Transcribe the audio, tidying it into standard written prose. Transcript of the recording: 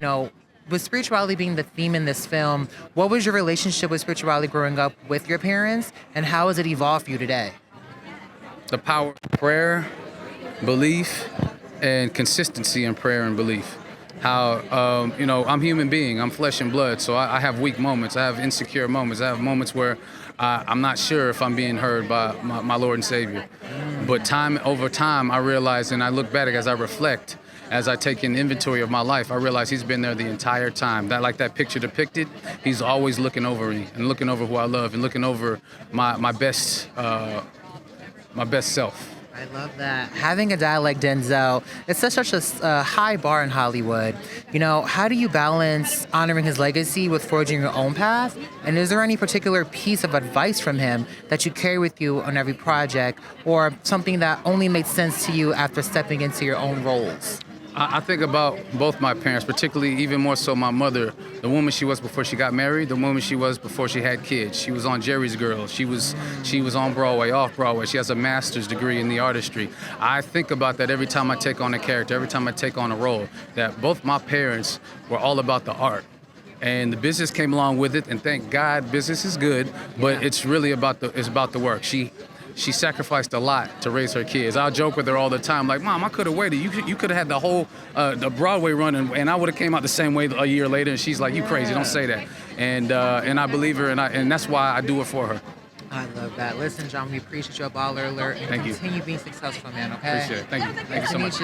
know, with spirituality being the theme in this film, what was your relationship with spirituality growing up with your parents, and how has it evolved for you today? The power of prayer, belief, and consistency in prayer and belief. How, I'm a human being, I'm flesh and blood, so I have weak moments, I have insecure moments, I have moments where I'm not sure if I'm being heard by my Lord and Savior. But over time, I realize, and I look back as I reflect, as I take an inventory of my life, I realize he's been there the entire time. Like that picture depicted, he's always looking over me and looking over who I love and looking over my best self. I love that. Having a dad like Denzel, it's such a high bar in Hollywood. How do you balance honoring his legacy with forging your own path? And is there any particular piece of advice from him that you carry with you on every project, or something that only made sense to you after stepping into your own roles? I think about both my parents, particularly even more so my mother, the woman she was before she got married, the woman she was before she had kids. She was on Jerry's Girls. She was on Broadway, off Broadway. She has a master's degree in the artistry. I think about that every time I take on a character, every time I take on a role, that both my parents were all about the art. And the business came along with it, and thank God business is good, but it's really about the work. She sacrificed a lot to raise her kids. I'll joke with her all the time, like, Mom, I could have waited. You could have had the whole the Broadway run, and I would have came out the same way a year later. And she's like, you crazy, don't say that. And I believe her, and that's why I do it for her. I love that. Listen, John, we appreciate your BallerAlert, and Thank you. continue being successful, man, okay? Appreciate it. Thank you. Thank you so much.